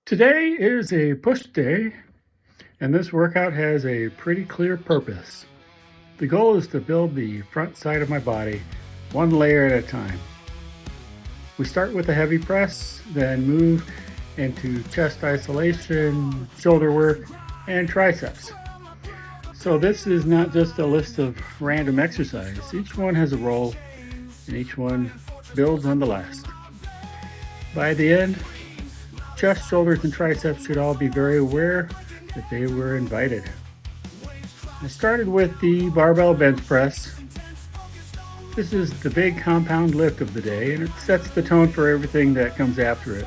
Today is a push day, and this workout has a pretty clear purpose. The goal is to build the front side of my body one layer at a time. We start with a heavy press, then move into chest isolation, shoulder work, and triceps. So this is not just a list of random exercises. Each one has a role, and each one builds on the last. By the end, chest, shoulders, and triceps should all be very aware that they were invited. I started with the barbell bench press. This is the big compound lift of the day, and it sets the tone for everything that comes after it.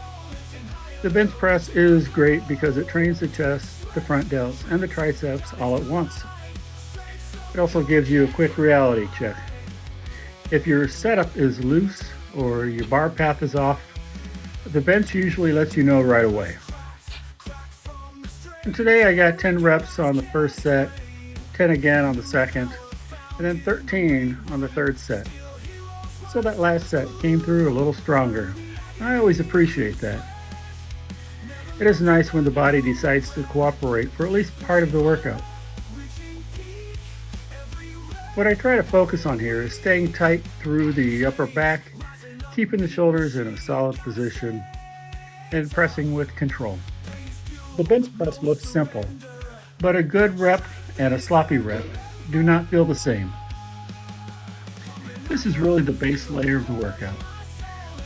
The bench press is great because it trains the chest, the front delts, and the triceps all at once. It also gives you a quick reality check. If your setup is loose or your bar path is off, the bench usually lets you know right away. And today I got 10 reps on the first set, 10 again on the second, and then 13 on the third set. So that last set came through a little stronger. I always appreciate that. It is nice when the body decides to cooperate for at least part of the workout. What I try to focus on here is staying tight through the upper back, keeping the shoulders in a solid position, and pressing with control. The bench press looks simple, but a good rep and a sloppy rep do not feel the same. This is really the base layer of the workout.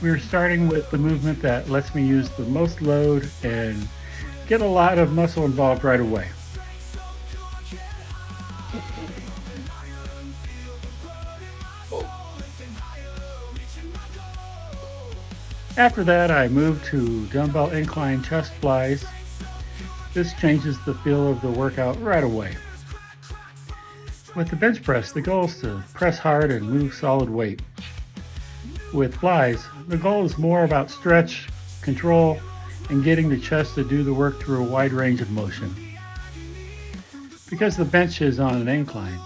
We are starting with the movement that lets me use the most load and get a lot of muscle involved right away. After that, I moved to dumbbell incline chest flies. This changes the feel of the workout right away. With the bench press, the goal is to press hard and move solid weight. With flies, the goal is more about stretch, control, and getting the chest to do the work through a wide range of motion. Because the bench is on an incline,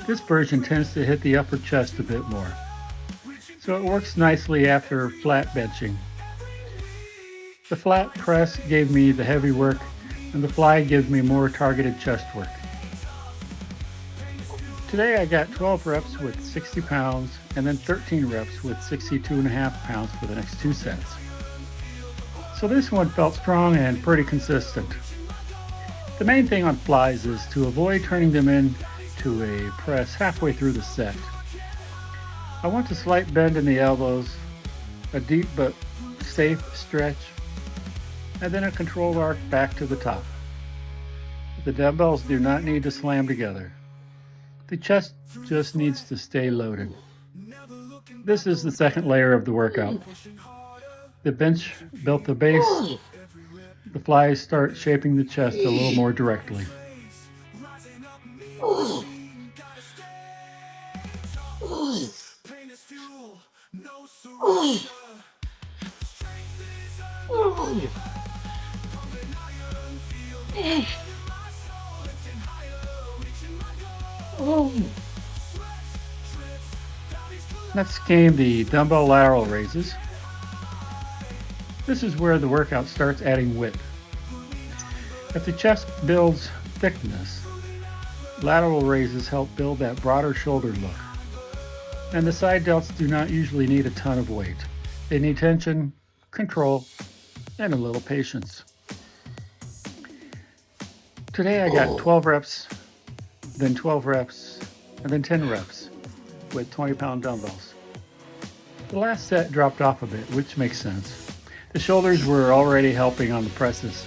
this version tends to hit the upper chest a bit more. So it works nicely after flat benching. The flat press gave me the heavy work, and the fly gives me more targeted chest work. Today I got 12 reps with 60 pounds and then 13 reps with 62.5 pounds for the next two sets. So this one felt strong and pretty consistent. The main thing on flies is to avoid turning them into a press halfway through the set. I want a slight bend in the elbows, a deep but safe stretch, and then a controlled arc back to the top. The dumbbells do not need to slam together. The chest just needs to stay loaded. This is the second layer of the workout. The bench built the base. The flies start shaping the chest a little more directly. Next came the dumbbell lateral raises. This is where the workout starts adding width. If the chest builds thickness, lateral raises help build that broader shoulder look. And the side delts do not usually need a ton of weight. They need tension, control, and a little patience. Today I got 12 reps, then 12 reps, and then 10 reps with 20-pound dumbbells. The last set dropped off a bit, which makes sense. The shoulders were already helping on the presses.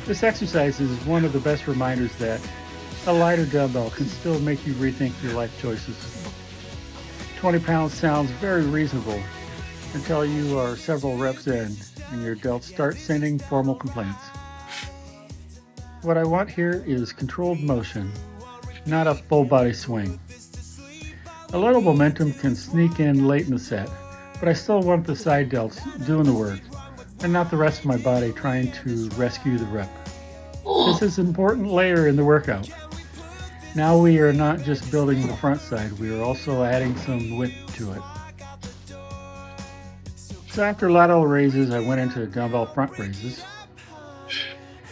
This exercise is one of the best reminders that a lighter dumbbell can still make you rethink your life choices. 20 pounds sounds very reasonable until you are several reps in and your delts start sending formal complaints. What I want here is controlled motion, not a full body swing. A little momentum can sneak in late in the set, but I still want the side delts doing the work and not the rest of my body trying to rescue the rep. This is an important layer in the workout. Now we are not just building the front side, we are also adding some width to it. So after lateral raises, I went into dumbbell front raises.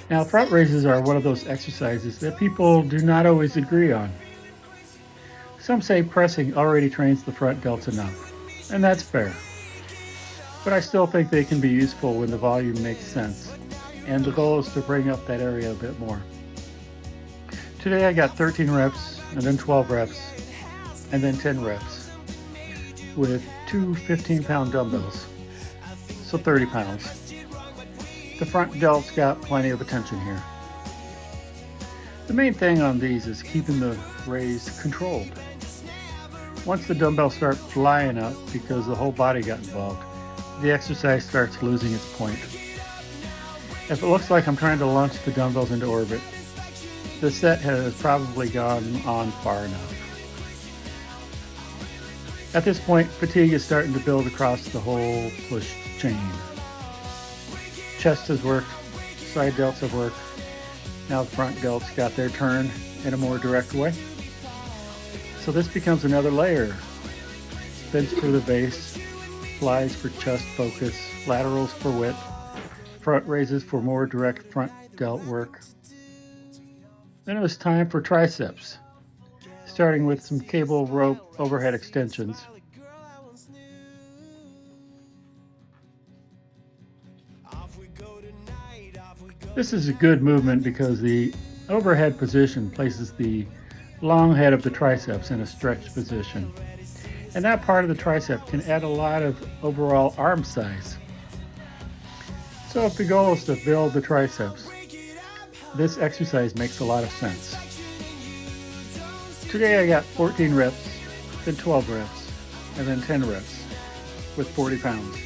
Now, front raises are one of those exercises that people do not always agree on. Some say pressing already trains the front delts enough, and that's fair. But I still think they can be useful when the volume makes sense, and the goal is to bring up that area a bit more. Today I got 13 reps, and then 12 reps, and then 10 reps, with two 15-pound dumbbells, so 30 pounds. The front delts got plenty of attention here. The main thing on these is keeping the raise controlled. Once the dumbbells start flying up because the whole body got involved, the exercise starts losing its point. If it looks like I'm trying to launch the dumbbells into orbit, the set has probably gone on far enough. At this point, fatigue is starting to build across the whole push chain. Chest has worked, side delts have worked. Now the front delts got their turn in a more direct way. So this becomes another layer. Spins for the base, flies for chest focus, laterals for width, front raises for more direct front delt work. Then it was time for triceps, starting with some cable rope overhead extensions. This is a good movement because the overhead position places the long head of the triceps in a stretched position. And that part of the tricep can add a lot of overall arm size. So if the goal is to build the triceps, this exercise makes a lot of sense. Today I got 14 reps, then 12 reps, and then 10 reps with 40 pounds.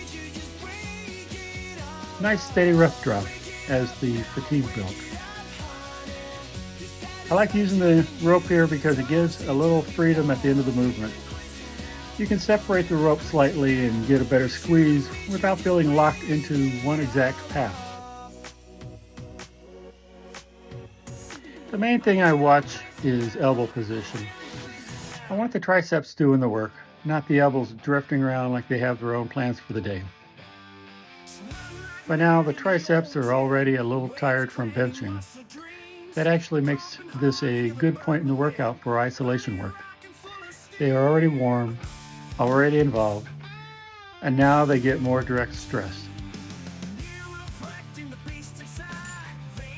Nice steady rep drop as the fatigue built. I like using the rope here because it gives a little freedom at the end of the movement. You can separate the rope slightly and get a better squeeze without feeling locked into one exact path. The main thing I watch is elbow position. I want the triceps doing the work, not the elbows drifting around like they have their own plans for the day. By now, the triceps are already a little tired from benching. That actually makes this a good point in the workout for isolation work. They are already warm, already involved, and now they get more direct stress.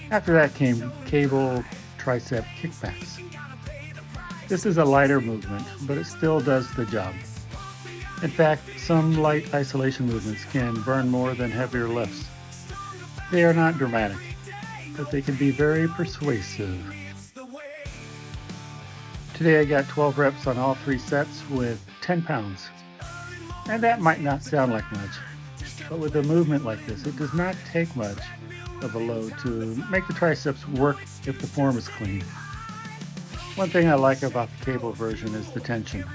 After that came cable tricep kickbacks. This is a lighter movement, but it still does the job. In fact, some light isolation movements can burn more than heavier lifts. They are not dramatic, but they can be very persuasive. Today I got 12 reps on all 3 sets with 10 pounds. And that might not sound like much, but with a movement like this, it does not take much of a load to make the triceps work if the form is clean. One thing I like about the cable version is the tension.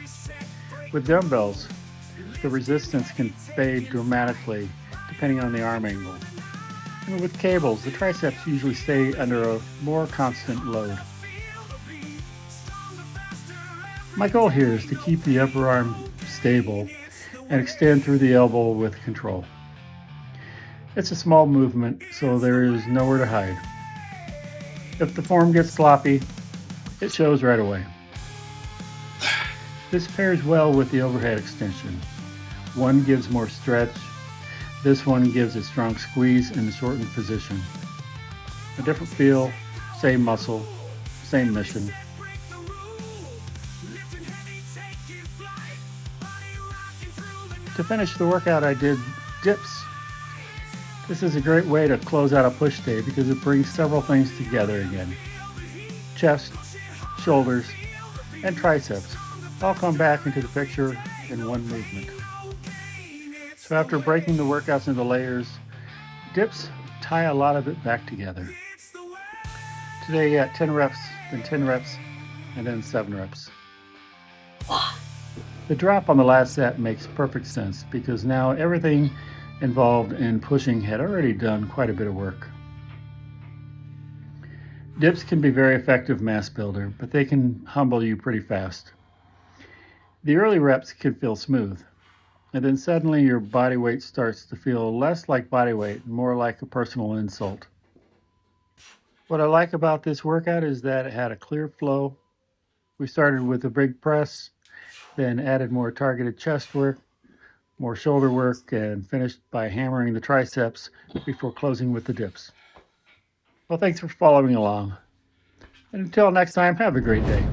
With dumbbells, the resistance can fade dramatically depending on the arm angle. And with cables, the triceps usually stay under a more constant load. My goal here is to keep the upper arm stable and extend through the elbow with control. It's a small movement, so there is nowhere to hide. If the form gets sloppy, it shows right away. This pairs well with the overhead extension. One gives more stretch. This one gives a strong squeeze in the shortened position. A different feel, same muscle, same mission. To finish the workout, I did dips. This is a great way to close out a push day because it brings several things together again. Chest, shoulders, and triceps all come back into the picture in one movement. So after breaking the workouts into layers, dips tie a lot of it back together. Today I got 10 reps, then 10 reps, and then 7 reps. The drop on the last set makes perfect sense because now everything involved in pushing had already done quite a bit of work. Dips can be very effective mass builder, but they can humble you pretty fast. The early reps can feel smooth. And then suddenly your body weight starts to feel less like body weight, more like a personal insult. What I like about this workout is that it had a clear flow. We started with a big press, then added more targeted chest work, more shoulder work, and finished by hammering the triceps before closing with the dips. Well, thanks for following along. And until next time, have a great day.